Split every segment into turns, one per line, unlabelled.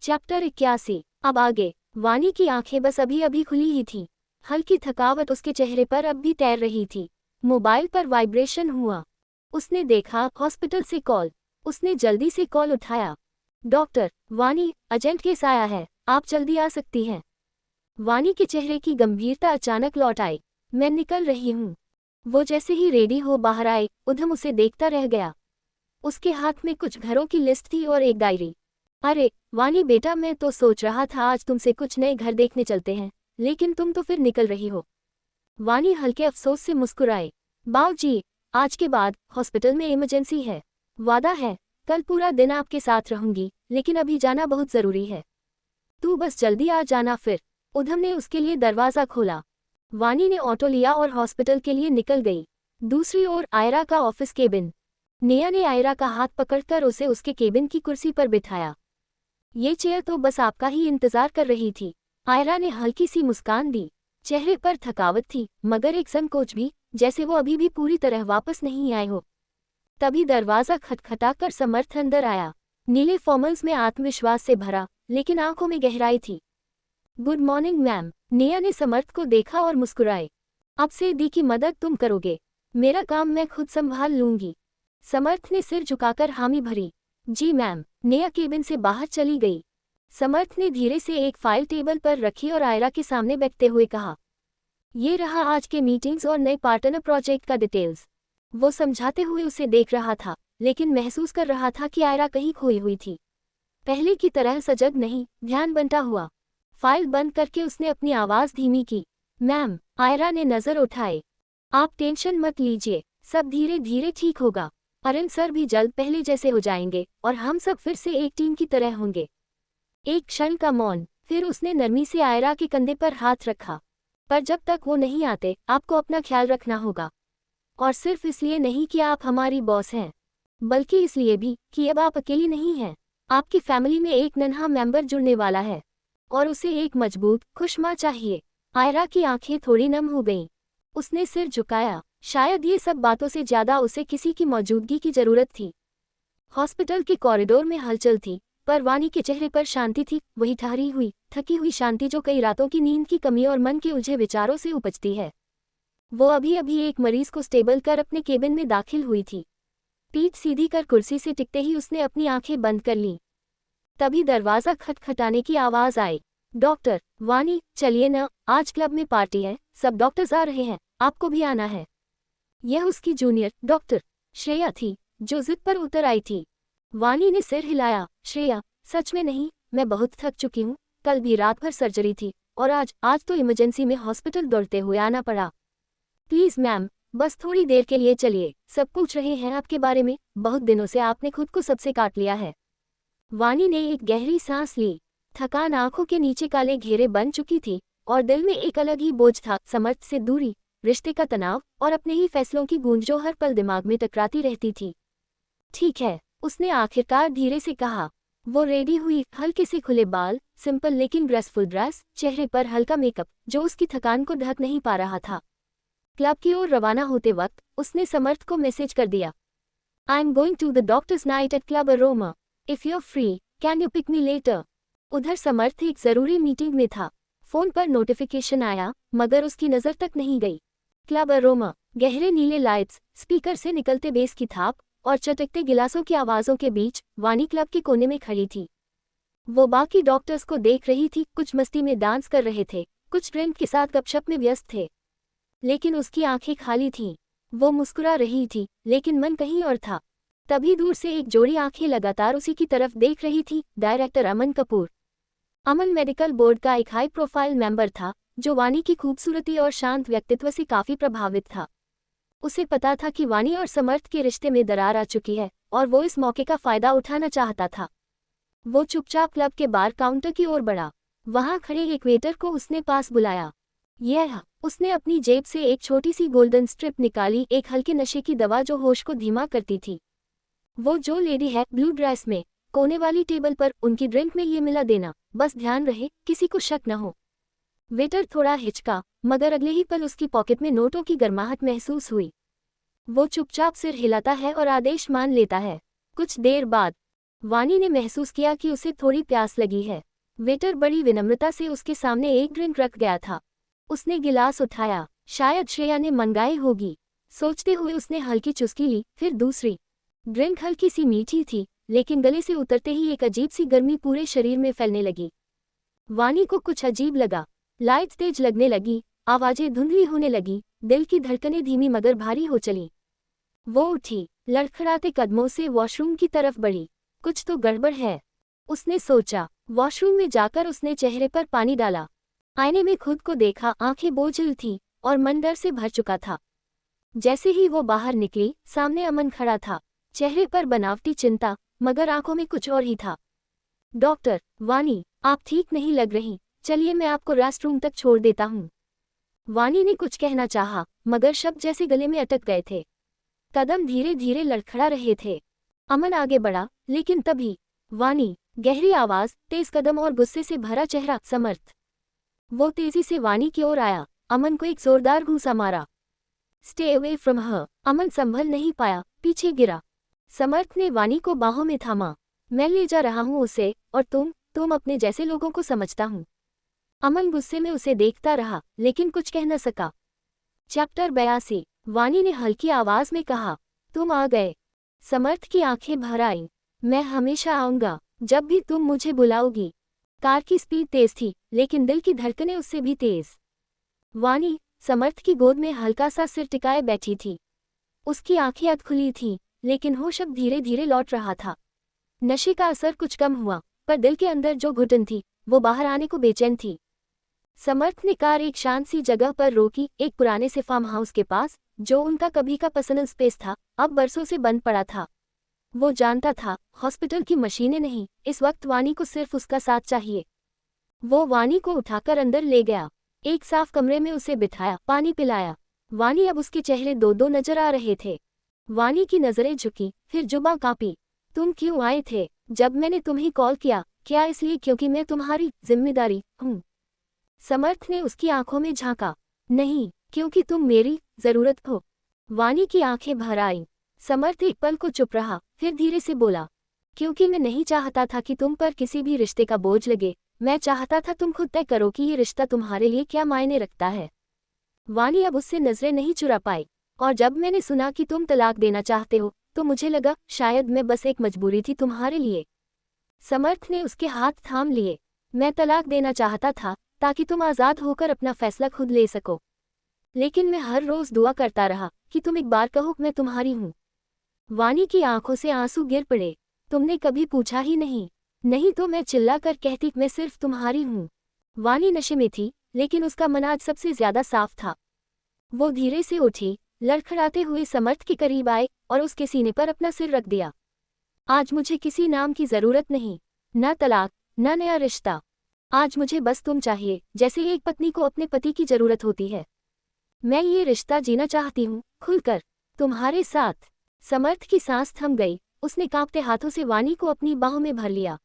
Chapter 81। अब आगे। वानी की आंखें बस अभी अभी खुली ही थीं। हल्की थकावट उसके चेहरे पर अब भी तैर रही थी। मोबाइल पर वाइब्रेशन हुआ। उसने देखा, हॉस्पिटल से कॉल। उसने जल्दी से कॉल उठाया। डॉक्टर, वानी, अर्जेंट केस आया है, आप जल्दी आ सकती हैं। वानी के चेहरे की गंभीरता अचानक लौट आई। मैं निकल रही हूँ। वो जैसे ही रेडी हो बाहर आए, उधम उसे देखता रह गया। उसके हाथ में कुछ घरों की लिस्ट थी और एक डायरी। अरे वानी बेटा, मैं तो सोच रहा था आज तुमसे कुछ नए घर देखने चलते हैं, लेकिन तुम तो फिर निकल रही हो। वानी हल्के अफसोस से मुस्कुराए। बाबूजी, आज के बाद हॉस्पिटल में इमरजेंसी है। वादा है, कल पूरा दिन आपके साथ रहूंगी, लेकिन अभी जाना बहुत जरूरी है। तू बस जल्दी आ जाना फिर। उधम ने उसके लिए दरवाज़ा खोला। वानी ने ऑटो लिया और हॉस्पिटल के लिए निकल गई। दूसरी ओर आयरा का ऑफिस केबिन। नेहा ने आयरा का हाथ पकड़कर उसे उसके केबिन की कुर्सी पर बिठाया। ये चेयर तो बस आपका ही इंतजार कर रही थी। आयरा ने हल्की सी मुस्कान दी। चेहरे पर थकावट थी, मगर एक संकोच भी, जैसे वो अभी भी पूरी तरह वापस नहीं आए हो। तभी दरवाज़ा खटखटाकर समर्थ अंदर आया। नीले फॉर्मल्स में आत्मविश्वास से भरा, लेकिन आंखों में गहराई थी। Good morning ma'am. नेहा ने समर्थ को देखा और मुस्कुराए। अब से दी की मदद तुम करोगे, मेरा काम मैं खुद संभाल लूंगी। समर्थ ने सिर झुकाकर हामी भरी। जी मैम। नेहा केबिन से बाहर चली गई। समर्थ ने धीरे से एक फाइल टेबल पर रखी और आयरा के सामने बैठते हुए कहा, ये रहा आज के मीटिंग्स और नए पार्टनर प्रोजेक्ट का डिटेल्स। वो समझाते हुए उसे देख रहा था, लेकिन महसूस कर रहा था कि आयरा कहीं खोई हुई थी। पहले की तरह सजग नहीं, ध्यान बंटा हुआ। फाइल बंद करके उसने अपनी आवाज़ धीमी की। मैम। आयरा ने नज़र उठाए। आप टेंशन मत लीजिए, सब धीरे धीरे ठीक होगा। अरुण सर भी जल्द पहले जैसे हो जाएंगे और हम सब फिर से एक टीम की तरह होंगे। एक क्षण का मौन, फिर उसने नरमी से आयरा के कंधे पर हाथ रखा। पर जब तक वो नहीं आते, आपको अपना ख्याल रखना होगा। और सिर्फ इसलिए नहीं कि आप हमारी बॉस हैं, बल्कि इसलिए भी कि अब आप अकेली नहीं हैं। आपकी फैमिली में एक नन्हा मेंबर जुड़ने वाला है, और उसे एक मजबूत, खुश माँ चाहिए। आयरा की आंखें थोड़ी नम हो गईं। उसने सिर झुकाया। शायद ये सब बातों से ज्यादा उसे किसी की मौजूदगी की जरूरत थी। हॉस्पिटल के कॉरिडोर में हलचल थी, पर वानी के चेहरे पर शांति थी, वही ठहरी हुई, थकी हुई शांति जो कई रातों की नींद की कमी और मन के उलझे विचारों से उपजती है। वो अभी अभी एक मरीज को स्टेबल कर अपने केबिन में दाखिल हुई थी। पीठ सीधी कर कुर्सी से टिकते ही उसने अपनी आंखें बंद कर लीं। तभी दरवाज़ा खटखटाने की आवाज़ आई। डॉक्टर, वानी, चलिए न, आज क्लब में पार्टी है, सब डॉक्टर्स आ रहे हैं, आपको भी आना है। यह उसकी जूनियर डॉक्टर श्रेया थी, जो जिद पर उतर आई थी। वानी ने सिर हिलाया। श्रेया, सच में नहीं, मैं बहुत थक चुकी हूँ। कल भी रात भर सर्जरी थी, और आज तो इमरजेंसी में हॉस्पिटल दौड़ते हुए आना पड़ा। प्लीज़ मैम, बस थोड़ी देर के लिए चलिए, सब पूछ रहे हैं आपके बारे में, बहुत दिनों से आपने खुद को सबसे काट लिया है। वानी ने एक गहरी सांस ली। थकान आंखों के नीचे काले घेरे बन चुकी थी, और दिल में एक अलग ही बोझ था, समर्थ से दूरी, रिश्ते का तनाव और अपने ही फैसलों की गूंज जो हर पल दिमाग में टकराती रहती थी। ठीक है, उसने आखिरकार धीरे से कहा। वो रेडी हुई, हल्के से खुले बाल, सिंपल लेकिन ग्रेसफुल ड्रेस, चेहरे पर हल्का मेकअप जो उसकी थकान को ढक नहीं पा रहा था। क्लब की ओर रवाना होते वक्त उसने समर्थ को मैसेज कर दिया, I am going to the doctors night at club Aroma, if you are free can you pick me later. उधर समर्थ एक जरूरी मीटिंग में था। फोन पर नोटिफिकेशन आया, मगर उसकी नजर तक नहीं गई। क्लब अरोमा, गहरे नीले लाइट्स, स्पीकर से निकलते बेस की थाप और चटकते गिलासों की आवाज़ों के बीच वानी क्लब के कोने में खड़ी थी। वो बाकी डॉक्टर्स को देख रही थी, कुछ मस्ती में डांस कर रहे थे, कुछ ड्रिंक के साथ गपशप में व्यस्त थे, लेकिन उसकी आंखें खाली थीं। वो मुस्कुरा रही थी, लेकिन मन कहीं और था। तभी दूर से एक जोड़ी आंखें लगातार उसी की तरफ देख रही थी, डायरेक्टर अमन कपूर। अमन मेडिकल बोर्ड का एक हाई प्रोफाइल मेंबर था, जो वानी की खूबसूरती और शांत व्यक्तित्व से काफ़ी प्रभावित था। उसे पता था कि वानी और समर्थ के रिश्ते में दरार आ चुकी है, और वो इस मौके का फ़ायदा उठाना चाहता था। वो चुपचाप क्लब के बार काउंटर की ओर बढ़ा। वहां खड़े एक वेटर को उसने पास बुलाया। उसने अपनी जेब से एक छोटी सी गोल्डन स्ट्रिप निकाली, एक हल्के नशे की दवा जो होश को धीमा करती थी। वो जो लेडी है ब्लू ड्रेस में, कोने वाली टेबल पर, उनकी ड्रिंक में ये मिला देना, बस ध्यान रहे किसी को शक न हो। वेटर थोड़ा हिचका, मगर अगले ही पल उसकी पॉकेट में नोटों की गर्माहट महसूस हुई। वो चुपचाप सिर हिलाता है और आदेश मान लेता है। कुछ देर बाद वानी ने महसूस किया कि उसे थोड़ी प्यास लगी है। वेटर बड़ी विनम्रता से उसके सामने एक ड्रिंक रख गया था। उसने गिलास उठाया, शायद श्रेया ने मंगाई होगी। सोचते हुए उसने हल्की चुस्की ली, फिर दूसरी। ड्रिंक हल्की सी मीठी थी, लेकिन गले से उतरते ही एक अजीब सी गर्मी पूरे शरीर में फैलने लगी। वानी को कुछ अजीब लगा। लाइट्स तेज लगने लगी, आवाजें धुंधली होने लगी, दिल की धड़कनें धीमी मगर भारी हो चली। वो उठी, लड़खड़ाते कदमों से वॉशरूम की तरफ बढ़ी। कुछ तो गड़बड़ है, उसने सोचा। वॉशरूम में जाकर उसने चेहरे पर पानी डाला। आईने में खुद को देखा, आंखें बोझिल थीं और मन डर से भर चुका था। जैसे ही वो बाहर निकली, सामने अमन खड़ा था। चेहरे पर बनावटी चिंता, मगर आंखों में कुछ और ही था। डॉक्टर, वानी, आप ठीक नहीं लग रही, चलिए मैं आपको रेस्टरूम तक छोड़ देता हूँ। वानी ने कुछ कहना चाहा, मगर शब्द जैसे गले में अटक गए थे। कदम धीरे धीरे लड़खड़ा रहे थे। अमन आगे बढ़ा, लेकिन तभी वानी, गहरी आवाज, तेज कदम और गुस्से से भरा चेहरा, समर्थ। वो तेजी से वानी की ओर आया, अमन को एक जोरदार घूंसा मारा। Stay away from her. Aman संभल नहीं पाया, पीछे गिरा। समर्थ ने वानी को बाहों में थामा। मैं ले जा रहा हूँ उसे, और तुम अपने जैसे लोगों को समझता हूँ। अमन गुस्से में उसे देखता रहा, लेकिन कुछ कह न सका। चैप्टर 82। वानी ने हल्की आवाज में कहा, तुम आ गए। समर्थ की आंखें भर आईं। मैं हमेशा आऊंगा, जब भी तुम मुझे बुलाओगी। कार की स्पीड तेज थी, लेकिन दिल की धड़कनें उससे भी तेज। वानी समर्थ की गोद में हल्का सा सिर टिकाए बैठी थी। उसकी आंखें अध खुली थीं, लेकिन होश अब धीरे धीरे लौट रहा था। नशे का असर कुछ कम हुआ, पर दिल के अंदर जो घुटन थी, वो बाहर आने को बेचैन थी। समर्थ ने कार एक शांत सी जगह पर रोकी, एक पुराने से फार्म हाउस के पास, जो उनका कभी का पर्सनल स्पेस था, अब बरसों से बंद पड़ा था। वो जानता था, हॉस्पिटल की मशीनें नहीं, इस वक्त वानी को सिर्फ उसका साथ चाहिए। वो वानी को उठाकर अंदर ले गया, एक साफ कमरे में उसे बिठाया, पानी पिलाया। वानी अब उसके चेहरे दो दो नजर आ रहे थे। वानी की नजरें झुकी, फिर जुबां कांपी। तुम क्यों आए थे? जब मैंने तुम्हें कॉल किया, क्या इसलिए क्योंकि मैं तुम्हारी जिम्मेदारी हूँ? समर्थ ने उसकी आंखों में झांका। नहीं, क्योंकि तुम मेरी जरूरत हो। वानी की आंखें भर आईं। समर्थ एक पल को चुप रहा, फिर धीरे से बोला, क्योंकि मैं नहीं चाहता था कि तुम पर किसी भी रिश्ते का बोझ लगे। मैं चाहता था तुम खुद तय करो कि ये रिश्ता तुम्हारे लिए क्या मायने रखता है। वानी अब उससे नजरें नहीं चुरा पाई। और जब मैंने सुना कि तुम तलाक देना चाहते हो, तो मुझे लगा शायद मैं बस एक मजबूरी थी तुम्हारे लिए। समर्थ ने उसके हाथ थाम लिए। मैं तलाक देना चाहता था, ताकि तुम आज़ाद होकर अपना फैसला खुद ले सको। लेकिन मैं हर रोज दुआ करता रहा कि तुम एक बार कहो मैं तुम्हारी हूँ। वानी की आंखों से आंसू गिर पड़े। तुमने कभी पूछा ही नहीं। नहीं तो मैं चिल्लाकर कहती मैं सिर्फ तुम्हारी हूँ। वानी नशे में थी, लेकिन उसका मन आज सबसे ज्यादा साफ था। वो धीरे से उठी, लड़खड़ाते हुए समर्थ के करीब आए और उसके सीने पर अपना सिर रख दिया। आज मुझे किसी नाम की जरूरत नहीं, न तलाक, न नया रिश्ता। आज मुझे बस तुम चाहिए, जैसे एक पत्नी को अपने पति की जरूरत होती है। मैं ये रिश्ता जीना चाहती हूँ, खुलकर, तुम्हारे साथ। समर्थ की सांस थम गई। उसने कांपते हाथों से वानी को अपनी बाहों में भर लिया।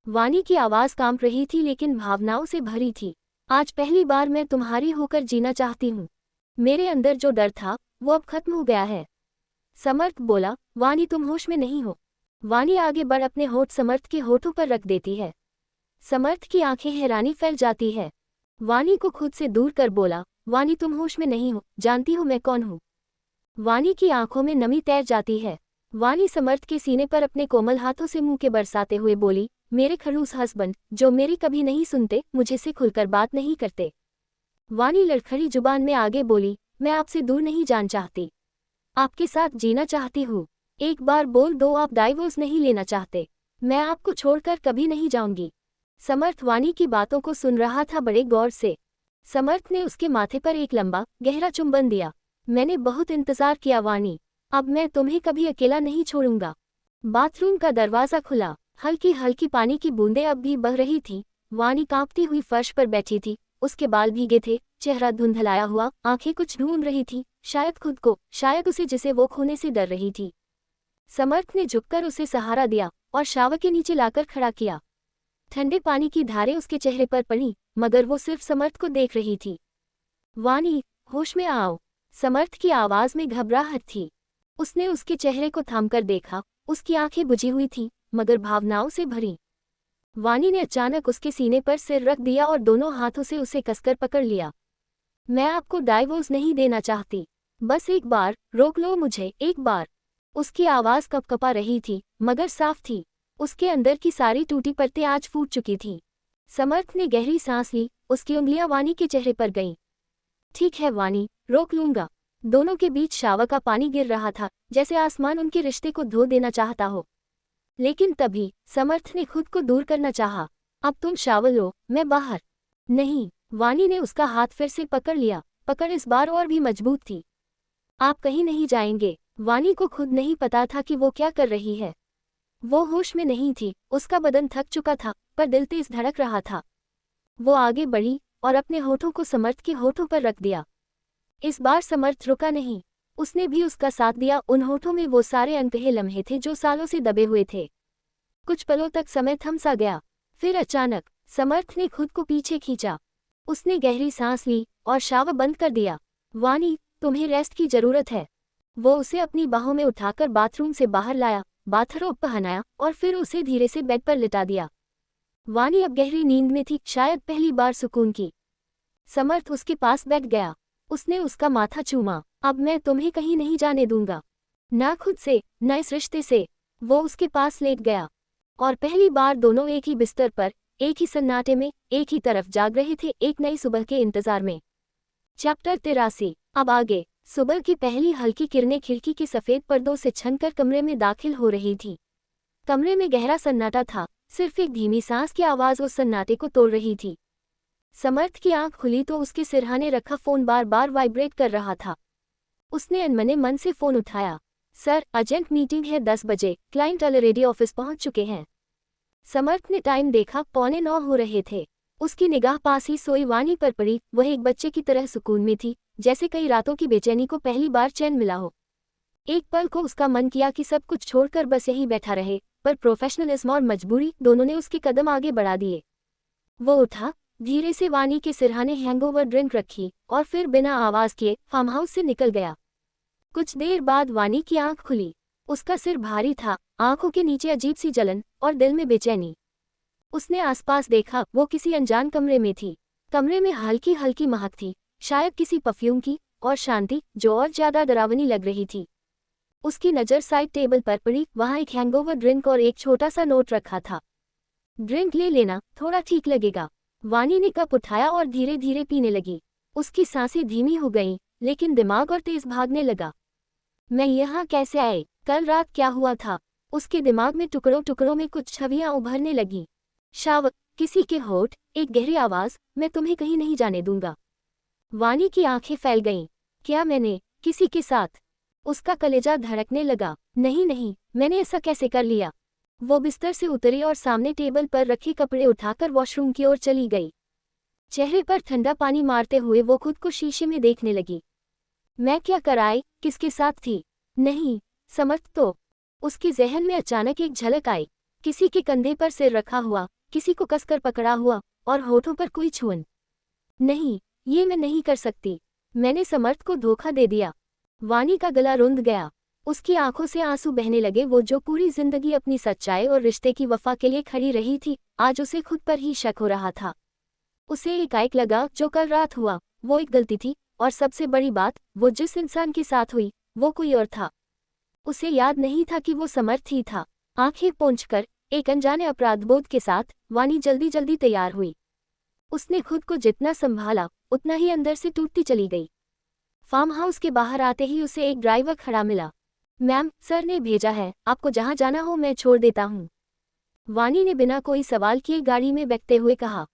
वानी की आवाज कांप रही थी, लेकिन भावनाओं से भरी थी। आज पहली बार मैं तुम्हारी होकर जीना चाहती हूँ। मेरे अंदर जो डर था, वो अब खत्म हो गया है। समर्थ बोला, वानी तुम होश में नहीं हो। वानी आगे बढ़ अपने होठ समर्थ के होठों पर रख देती है। समर्थ की आंखें हैरानी फैल जाती है। वानी को खुद से दूर कर बोला, वानी तुम होश में नहीं हो, जानती हो मैं कौन हूँ? वानी की आंखों में नमी तैर जाती है। वानी समर्थ के सीने पर अपने कोमल हाथों से मुंह के बरसाते हुए बोली, मेरे खड़ूस हस्बैंड, जो मेरी कभी नहीं सुनते, मुझे से खुलकर बात नहीं करते। वानी लड़खड़ी जुबान में आगे बोली, मैं आपसे दूर नहीं जाना चाहती, आपके साथ जीना चाहती हूँ। एक बार बोल दो आप डाइवोर्स नहीं लेना चाहते, मैं आपको छोड़कर कभी नहीं जाऊंगी। समर्थ वानी की बातों को सुन रहा था बड़े गौर से। समर्थ ने उसके माथे पर एक लंबा, गहरा चुंबन दिया। मैंने बहुत इंतजार किया वानी, अब मैं तुम्हें कभी अकेला नहीं छोड़ूंगा। बाथरूम का दरवाजा खुला, हल्की हल्की पानी की बूंदें अब भी बह रही थीं। वानी कांपती हुई फर्श पर बैठी थी, उसके बाल भीगे थे, चेहरा धुंधलाया हुआ, आंखें कुछ ढूंढ रही थी, शायद खुद को, शायद उसे जिसे वो खोने से डर रही थी। समर्थ ने झुककर उसे सहारा दिया और शावर के नीचे लाकर खड़ा किया। ठंडे पानी की धारें उसके चेहरे पर पड़ी, मगर वो सिर्फ समर्थ को देख रही थी। वानी, होश में आओ। समर्थ की आवाज में घबराहट थी। उसने उसके चेहरे को थामकर देखा, उसकी आंखें बुझी हुई थीं, मगर भावनाओं से भरी। वानी ने अचानक उसके सीने पर सिर रख दिया और दोनों हाथों से उसे कसकर पकड़ लिया। मैं आपको डाइवोर्स नहीं देना चाहती, बस एक बार रोक लो मुझे, एक बार। उसकी आवाज़ कपकपा रही थी मगर साफ थी। उसके अंदर की सारी टूटी परतें आज फूट चुकी थीं। समर्थ ने गहरी सांस ली, उसकी उंगलियां वानी के चेहरे पर गईं। ठीक है वानी, रोक लूंगा। दोनों के बीच शावर का पानी गिर रहा था, जैसे आसमान उनके रिश्ते को धो देना चाहता हो। लेकिन तभी समर्थ ने खुद को दूर करना चाहा। अब तुम शावर लो, मैं बाहर। नहीं, वानी ने उसका हाथ फिर से पकड़ लिया। पकड़ इस बार और भी मजबूत थी। आप कहीं नहीं जाएंगे। वानी को खुद नहीं पता था कि वो क्या कर रही है। वो होश में नहीं थी, उसका बदन थक चुका था, पर दिल तेज धड़क रहा था। वो आगे बढ़ी और अपने होठों को समर्थ के होठों पर रख दिया। इस बार समर्थ रुका नहीं, उसने भी उसका साथ दिया। उन होठों में वो सारे अनकहे लम्हे थे जो सालों से दबे हुए थे। कुछ पलों तक समय थम सा गया, फिर अचानक समर्थ ने खुद को पीछे खींचा। उसने गहरी सांस ली और शावर बंद कर दिया। वानी, तुम्हें रेस्ट की जरूरत है। वो उसे अपनी बाहों में उठाकर बाथरूम से बाहर लाया, बाथरोब पहनाया और फिर उसे धीरे से बेड पर लिटा दिया। वानी अब गहरी नींद में थी, शायद पहली बार सुकून की। समर्थ उसके पास बैठ गया। उसने उसका माथा चूमा। अब मैं तुम्हें कहीं नहीं जाने दूंगा, ना खुद से, न इस रिश्ते से। वो उसके पास लेट गया और पहली बार दोनों एक ही बिस्तर पर, एक ही सन्नाटे में, एक ही तरफ जाग रहे थे, एक नई सुबह के इंतजार में। चैप्टर 83। अब आगे। सुबह की पहली हल्की किरणें खिड़की के सफेद पर्दों से छनकर कमरे में दाखिल हो रही थी। कमरे में गहरा सन्नाटा था, सिर्फ एक धीमी सांस की आवाज उस सन्नाटे को तोड़ रही थी। समर्थ की आंख खुली तो उसके सिरहाने रखा फोन बार बार वाइब्रेट कर रहा था। उसने अनमने मन से फोन उठाया। सर, अर्जेंट मीटिंग है 10 बजे, क्लाइंट ऑलरेडी ऑफिस पहुंच चुके हैं। समर्थ ने टाइम देखा, 8:45 हो रहे थे। उसकी निगाह पास ही सोई वानी पर पड़ी। वह एक बच्चे की तरह सुकून में थी, जैसे कई रातों की बेचैनी को पहली बार चैन मिला हो। एक पल को उसका मन किया कि सब कुछ छोड़कर बस यहीं बैठा रहे, पर प्रोफेशनलिज्म और मजबूरी दोनों ने उसके कदम आगे बढ़ा दिए। वो उठा, धीरे से वानी के सिरहाने हैंगओवर ड्रिंक रखी और फिर बिना आवाज किए फार्म हाउस से निकल गया। कुछ देर बाद वानी की आंख खुली। उसका सिर भारी था, आंखों के नीचे अजीब सी जलन और दिल में बेचैनी। उसने आसपास देखा, वो किसी अनजान कमरे में थी। कमरे में हल्की हल्की महक थी, शायद किसी परफ्यूम की, और शांति जो और ज्यादा डरावनी लग रही थी। उसकी नज़र साइड टेबल पर पड़ी, वहां एक हैंगओवर ड्रिंक और एक छोटा सा नोट रखा था। ड्रिंक ले लेना, थोड़ा ठीक लगेगा। वानी ने कप उठाया और धीरे धीरे पीने लगी। उसकी सांसें धीमी हो गईं, लेकिन दिमाग और तेज भागने लगा। मैं यहाँ कैसे आई? कल रात क्या हुआ था? उसके दिमाग में टुकड़ों टुकड़ों में कुछ छवियां उभरने लगीं। शावर, किसी के होठ, एक गहरी आवाज, मैं तुम्हें कहीं नहीं जाने दूंगा। वानी की आंखें फैल गईं। क्या मैंने किसी के साथ? उसका कलेजा धड़कने लगा। नहीं नहीं, मैंने ऐसा कैसे कर लिया? वो बिस्तर से उतरी और सामने टेबल पर रखे कपड़े उठाकर वॉशरूम की ओर चली गई। चेहरे पर ठंडा पानी मारते हुए वो खुद को शीशे में देखने लगी। मैं क्या कर आई? किसके साथ थी? नहीं, समर्थ तो। उसके जहन में अचानक एक झलक आई, किसी के कंधे पर सिर रखा हुआ, किसी को कसकर पकड़ा हुआ, और होठों पर कोई छुअन। नहीं, ये मैं नहीं कर सकती। मैंने समर्थ को धोखा दे दिया। वानी का गला रुंध गया। उसकी आंखों से आंसू बहने लगे। वो जो पूरी जिंदगी अपनी सच्चाई और रिश्ते की वफा के लिए खड़ी रही थी, आज उसे खुद पर ही शक हो रहा था। उसे एकाएक लगा, जो कल रात हुआ वो एक गलती थी, और सबसे बड़ी बात, वो जिस इंसान के साथ हुई वो कोई और था। उसे याद नहीं था कि वो समर्थ ही था। आंखें पोंछकर, एक अनजाने अपराधबोध के साथ, वानी जल्दी जल्दी तैयार हुई। उसने खुद को जितना संभाला, उतना ही अंदर से टूटती चली गई। फार्म हाउस के बाहर आते ही उसे एक ड्राइवर खड़ा मिला। मैम, सर ने भेजा है, आपको जहां जाना हो मैं छोड़ देता हूं। वानी ने बिना कोई सवाल किए गाड़ी में बैठते हुए कहा,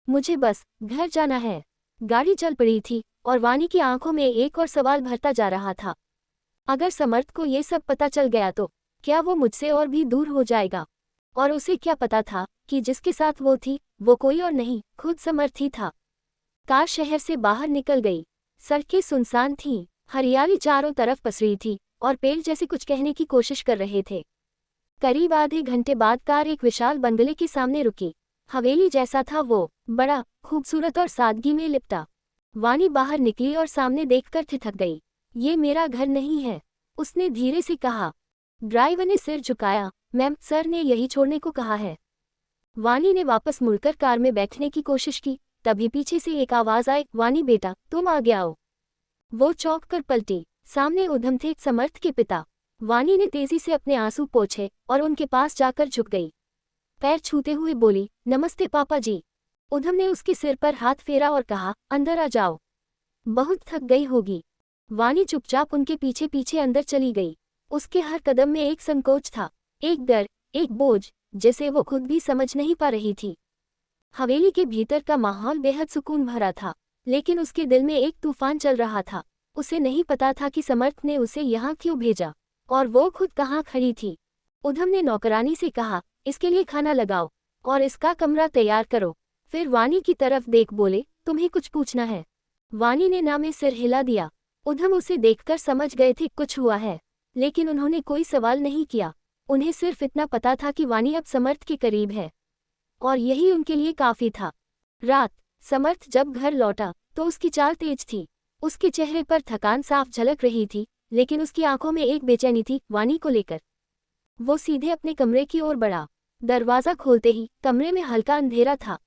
मुझे बस घर जाना है। गाड़ी चल पड़ी थी और वानी की आंखों में एक और सवाल भरता जा रहा था। अगर समर्थ को ये सब पता चल गया तो क्या वो मुझसे और भी दूर हो जाएगा? और उसे क्या पता था कि जिसके साथ वो थी वो कोई और नहीं, खुद समर्थ ही था। कार शहर से बाहर निकल गई। सड़कें सुनसान थीं, हरियाली चारों तरफ पसरी थी और पेड़ जैसे कुछ कहने की कोशिश कर रहे थे। करीब आधे घंटे बाद कार एक विशाल बंगले के सामने रुकी। हवेली जैसा था वो, बड़ा, खूबसूरत और सादगी में लिपटा। वानी बाहर निकली और सामने देखकर ठिठक गई। ये मेरा घर नहीं है, उसने धीरे से कहा। ड्राइवर ने सिर झुकाया, मैम, सर ने यही छोड़ने को कहा है। वानी ने वापस मुड़कर कार में बैठने की कोशिश की, तभी पीछे से एक आवाज आई, वानी बेटा, तुम आगे आओ। वो चौंक कर पलटी। सामने उधम थे, समर्थ के पिता। वानी ने तेजी से अपने आंसू पोंछे और उनके पास जाकर झुक गई। पैर छूते हुए बोली, नमस्ते पापा जी। उधम ने उसके सिर पर हाथ फेरा और कहा, अंदर आ जाओ, बहुत थक गई होगी। वानी चुपचाप उनके पीछे पीछे अंदर चली गई। उसके हर कदम में एक संकोच था, एक डर, एक बोझ, जिसे वो खुद भी समझ नहीं पा रही थी। हवेली के भीतर का माहौल बेहद सुकून भरा था, लेकिन उसके दिल में एक तूफान चल रहा था। उसे नहीं पता था कि समर्थ ने उसे यहाँ क्यों भेजा, और वो खुद कहाँ खड़ी थी। उधम ने नौकरानी से कहा, इसके लिए खाना लगाओ और इसका कमरा तैयार करो। फिर वानी की तरफ देख बोले, तुम्हें कुछ पूछना है? वानी ने ना में सिर हिला दिया। उधम उसे देखकर समझ गए थे कुछ हुआ है, लेकिन उन्होंने कोई सवाल नहीं किया। उन्हें सिर्फ इतना पता था कि वानी अब समर्थ के करीब है, और यही उनके लिए काफी था। रात समर्थ जब घर लौटा तो उसकी चाल तेज थी। उसके चेहरे पर थकान साफ झलक रही थी, लेकिन उसकी आंखों में एक बेचैनी थी, वानी को लेकर। वो सीधे अपने कमरे की ओर बढ़ा। दरवाजा खोलते ही कमरे में हल्का अंधेरा था।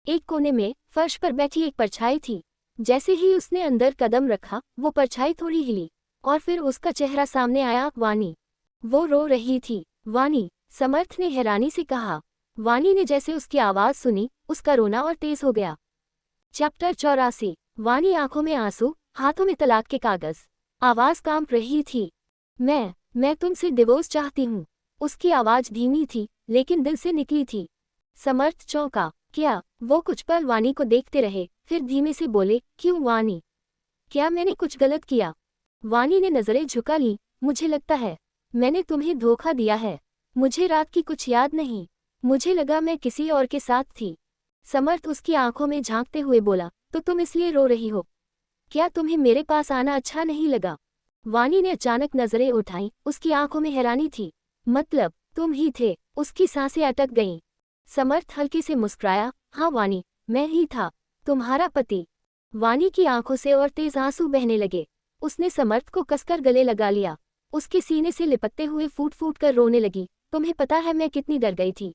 एक कोने में फर्श पर बैठी एक परछाई थी। जैसे ही उसने अंदर कदम रखा, वो परछाई थोड़ी हिली और फिर उसका चेहरा सामने आया, वानी। वो रो रही थी। वानी, समर्थ ने हैरानी से कहा। वानी ने जैसे उसकी आवाज सुनी, उसका रोना और तेज हो गया। चैप्टर 84। वानी आंखों में आंसू, हाथों में तलाक के कागज, आवाज कांप रही थी। मैं तुमसे डिवोर्स चाहती हूँ। उसकी आवाज धीमी थी, लेकिन दिल से निकली थी। समर्थ चौंका। क्या? वो कुछ पल वानी को देखते रहे, फिर धीमे से बोले, क्यों वानी? क्या मैंने कुछ गलत किया? वानी ने नजरें झुका ली। मुझे लगता है मैंने तुम्हें धोखा दिया है। मुझे रात की कुछ याद नहीं। मुझे लगा मैं किसी और के साथ थी। समर्थ उसकी आंखों में झांकते हुए बोला, तो तुम इसलिए रो रही हो? क्या तुम्हें मेरे पास आना अच्छा नहीं लगा? वानी ने अचानक नजरें उठाईं। उसकी आंखों में हैरानी थी। मतलब तुम ही थे? उसकी सांसें अटक गईं। समर्थ हल्के से मुस्कुराया, हाँ वानी, मैं ही था, तुम्हारा पति। वानी की आंखों से और तेज आंसू बहने लगे। उसने समर्थ को कसकर गले लगा लिया। उसके सीने से लिपटते हुए फूट फूट कर रोने लगी। तुम्हें पता है मैं कितनी डर गई थी?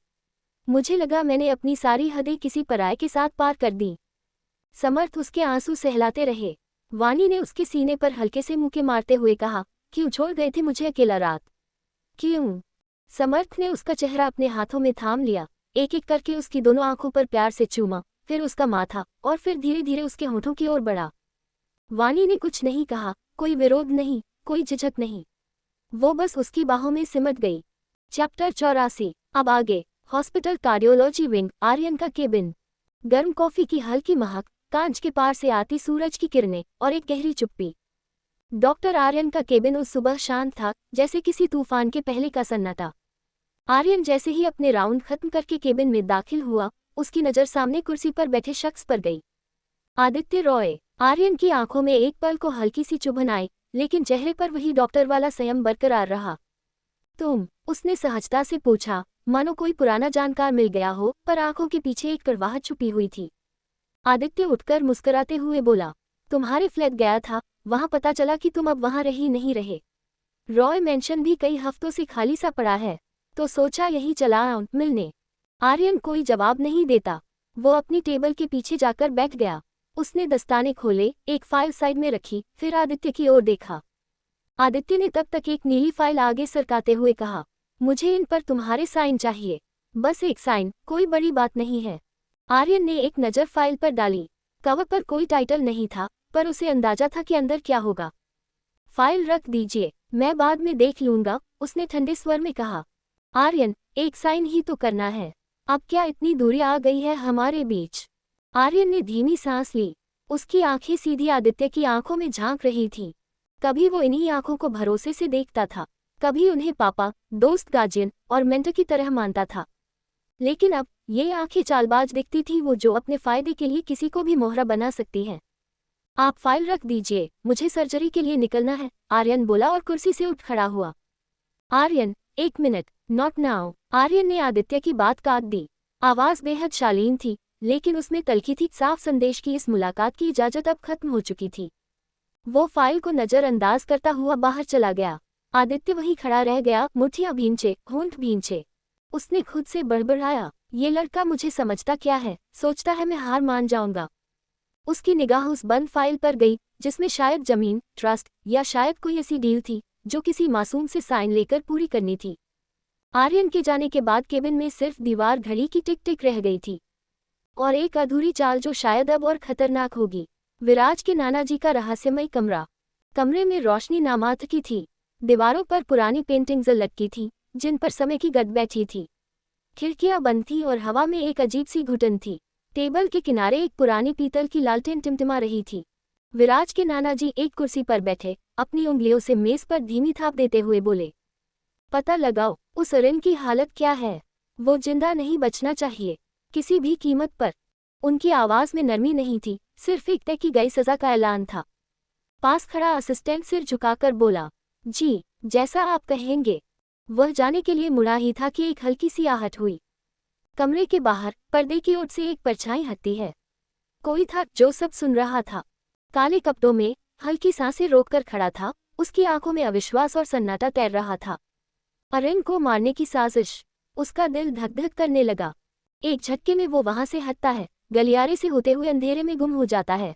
मुझे लगा मैंने अपनी सारी हदें किसी पराये के साथ पार कर दी। समर्थ उसके आंसू सहलाते रहे। वानी ने उसके सीने पर हल्के से मुक्के मारते हुए कहा, क्यों छोड़ गए थे मुझे अकेला रात? क्यों? समर्थ ने उसका चेहरा अपने हाथों में थाम लिया। एक एक करके उसकी दोनों आंखों पर प्यार से चूमा, फिर उसका माथा, और फिर धीरे धीरे उसके होठों की ओर बढ़ा। वानी ने कुछ नहीं कहा, कोई विरोध नहीं, कोई झिझक नहीं। वो बस उसकी बाहों में सिमट गई। चैप्टर 84। अब आगे। हॉस्पिटल कार्डियोलॉजी विंग, आर्यन का केबिन। गर्म कॉफी की हल्की महक, कांच के पार से आती सूरज की किरणें और एक गहरी चुप्पी। डॉक्टर आर्यन का केबिन उस सुबह शांत था, जैसे किसी तूफान के पहले का सन्नाटा। आर्यन जैसे ही अपने राउंड खत्म करके केबिन में दाखिल हुआ, उसकी नज़र सामने कुर्सी पर बैठे शख्स पर गई। आदित्य रॉय। आर्यन की आंखों में एक पल को हल्की सी चुभन आई, लेकिन चेहरे पर वही डॉक्टर वाला संयम बरकरार रहा। तुम? उसने सहजता से पूछा, मानो कोई पुराना जानकार मिल गया हो, पर आंखों के पीछे एक कड़वाहट छुपी हुई थी। आदित्य उठकर मुस्कुराते हुए बोला, तुम्हारे फ्लैट गया था, वहां पता चला कि तुम अब वहां रही नहीं रहे। रॉय मेंशन भी कई हफ्तों से खाली सा पड़ा है, तो सोचा यही चला आऊं मिलने। आर्यन कोई जवाब नहीं देता। वो अपनी टेबल के पीछे जाकर बैठ गया। उसने दस्ताने खोले, एक फाइल साइड में रखी, फिर आदित्य की ओर देखा। आदित्य ने तब तक एक नीली फाइल आगे सरकाते हुए कहा, मुझे इन पर तुम्हारे साइन चाहिए। बस एक साइन, कोई बड़ी बात नहीं है। आर्यन ने एक नज़र फाइल पर डाली। कवर पर कोई टाइटल नहीं था, पर उसे अंदाजा था कि अंदर क्या होगा। फाइल रख दीजिए, मैं बाद में देख लूंगा, उसने ठंडे स्वर में कहा। आर्यन, एक साइन ही तो करना है। अब क्या इतनी दूरी आ गई है हमारे बीच? आर्यन ने धीमी सांस ली। उसकी आंखें सीधी आदित्य की आंखों में झांक रही थीं। कभी वो इन्हीं आंखों को भरोसे से देखता था, कभी उन्हें पापा, दोस्त, गार्जियन और मेंटर की तरह मानता था। लेकिन अब ये आंखें चालबाज दिखती थी, वो जो अपने फायदे के लिए किसी को भी मोहरा बना सकती है। आप फाइल रख दीजिए, मुझे सर्जरी के लिए निकलना है, आर्यन बोला और कुर्सी से उठ खड़ा हुआ। आर्यन, एक मिनट, नॉट नाउ। आर्यन ने आदित्य की बात काट दी। आवाज बेहद शालीन थी, लेकिन उसमें तल्खी थी, साफ संदेश की इस मुलाकात की इजाजत अब खत्म हो चुकी थी। वो फाइल को नजरअंदाज करता हुआ बाहर चला गया। आदित्य वहीं खड़ा रह गया, मुठ्ठियां भींचे, होंठ भींचे। उसने खुद से बड़बड़ाया, ये लड़का मुझे समझता क्या है, सोचता है मैं हार मान जाऊंगा। उसकी निगाह उस बंद फाइल पर गई जिसमें शायद जमीन, ट्रस्ट या शायद कोई ऐसी डील थी जो किसी मासूम से साइन लेकर पूरी करनी थी। आर्यन के जाने के बाद केबिन में सिर्फ दीवार घड़ी की टिक टिक रह गई थी और एक अधूरी चाल जो शायद अब और खतरनाक होगी। विराज के नाना जी का रहस्यमय कमरा। कमरे में रोशनी नामात्र की थी। दीवारों पर पुरानी पेंटिंग्स लटकी थी जिन पर समय की गंध बैठी थी। खिड़कियां बंद थी और हवा में एक अजीब सी घुटन थी। टेबल के किनारे एक पुरानी पीतल की लालटेन टिमटिमा रही थी। विराज के नाना जी एक कुर्सी पर बैठे, अपनी उंगलियों से मेज पर धीमी थाप देते हुए बोले, पता लगाओ उस अरिन की हालत क्या है। वो जिंदा नहीं बचना चाहिए, किसी भी कीमत पर। उनकी आवाज में नरमी नहीं थी, सिर्फ एक तय की गई सजा का ऐलान था। पास खड़ा असिस्टेंट सिर झुकाकर बोला, जी जैसा आप कहेंगे। वह जाने के लिए मुड़ा ही था कि एक हल्की सी आहट हुई। कमरे के बाहर पर्दे की ओर से एक परछाई हटती है। कोई था जो सब सुन रहा था। काले कपड़ों में, हल्की सांसें रोककर खड़ा था, उसकी आंखों में अविश्वास और सन्नाटा तैर रहा था। अरिन को मारने की साजिश। उसका दिल धक धक करने लगा। एक झटके में वो वहां से हटता है, गलियारे से होते हुए अंधेरे में गुम हो जाता है।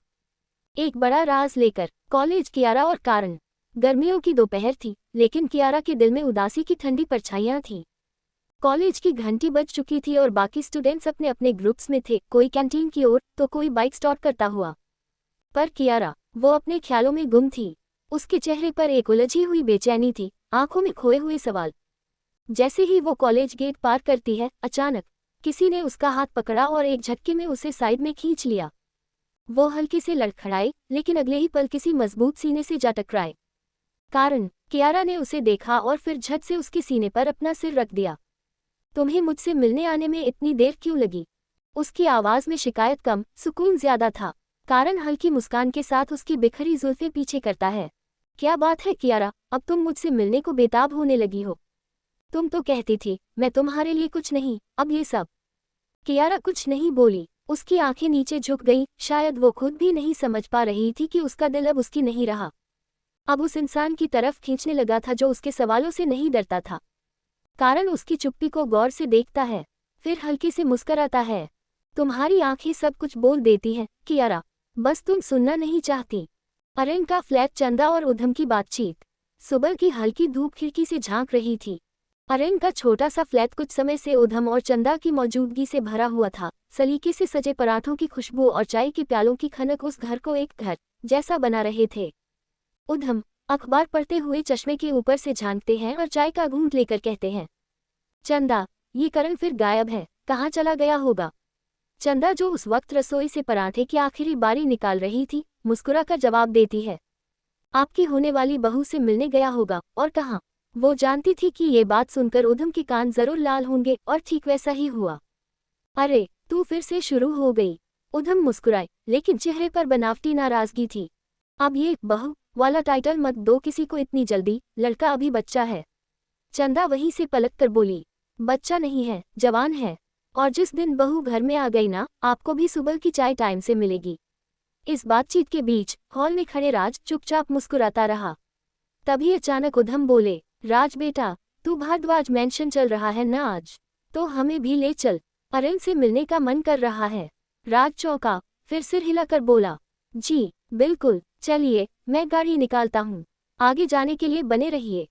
एक बड़ा राज लेकर, कॉलेज, कियारा और कारण। गर्मियों की दोपहर थी, लेकिन कियारा के दिल में उदासी की ठंडी परछाइयां थीं। कॉलेज की घंटी बज चुकी थी और बाकी स्टूडेंट्स अपने अपने ग्रुप्स में थे, कोई कैंटीन की ओर तो कोई बाइक स्टॉप करता हुआ। पर कियारा, वो अपने ख्यालों में गुम थी। उसके चेहरे पर एक उलझी हुई बेचैनी थी, आंखों में खोए हुए सवाल। जैसे ही वो कॉलेज गेट पार करती है, अचानक किसी ने उसका हाथ पकड़ा और एक झटके में उसे साइड में खींच लिया। वो हल्के से लड़खड़ाई, लेकिन अगले ही पल किसी मजबूत सीने से जा टकराए। कारण, कियारा ने उसे देखा और फिर झट से उसके सीने पर अपना सिर रख दिया। तुम्हें मुझसे मिलने आने में इतनी देर क्यों लगी? उसकी आवाज में शिकायत कम, सुकून ज्यादा था। कारण हल्की मुस्कान के साथ उसकी बिखरी जुल्फें पीछे करता है। क्या बात है कियारा, अब तुम मुझसे मिलने को बेताब होने लगी हो? तुम तो कहती थी मैं तुम्हारे लिए कुछ नहीं, अब ये सब। कियारा कुछ नहीं बोली। उसकी आंखें नीचे झुक गईं, शायद वो खुद भी नहीं समझ पा रही थी कि उसका दिल अब उसकी नहीं रहा। अब उस इंसान की तरफ खींचने लगा था जो उसके सवालों से नहीं डरता था। कारण उसकी चुप्पी को गौर से देखता है, फिर हल्के से मुस्कराता है। तुम्हारी आंखें सब कुछ बोल देती हैं कियारा, बस तुम सुनना नहीं चाहती। अरिन का फ्लैट, चंदा और उधम की बातचीत। सुबह की हल्की धूप खिड़की से झांक रही थी। अरिन का छोटा सा फ्लैट कुछ समय से उधम और चंदा की मौजूदगी से भरा हुआ था। सलीके से सजे पराठों की खुशबू और चाय के प्यालों की खनक उस घर को एक घर जैसा बना रहे थे। उधम अखबार पढ़ते हुए चश्मे के ऊपर से झांकते हैं और चाय का घूंट लेकर कहते हैं, चंदा, ये करण फिर गायब है, कहाँ चला गया होगा? चंदा, जो उस वक्त रसोई से पराठे की आखिरी बारी निकाल रही थी, मुस्कुराकर जवाब देती है, आपकी होने वाली बहू से मिलने गया होगा। और कहाँ? वो जानती थी कि ये बात सुनकर उधम के कान जरूर लाल होंगे, और ठीक वैसा ही हुआ। अरे, तू फिर से शुरू हो गई। उधम मुस्कुराए, लेकिन चेहरे पर बनावटी नाराजगी थी। अब ये बहू वाला टाइटल मत दो किसी को इतनी जल्दी, लड़का अभी बच्चा है। चंदा वहीं से पलट कर बोली, बच्चा नहीं है, जवान है। और जिस दिन बहू घर में आ गई ना, आपको भी सुबह की चाय टाइम से मिलेगी। इस बातचीत के बीच हॉल में खड़े राज चुपचाप मुस्कुराता रहा। तभी अचानक उधम बोले, राज बेटा, तू भारद्वाज मेंशन चल रहा है ना आज? तो हमें भी ले चल, अरिन से मिलने का मन कर रहा है। राज चौंका, फिर सिर हिलाकर बोला, जी बिल्कुल, चलिए मैं गाड़ी निकालता हूँ। आगे जाने के लिए बने रहिए।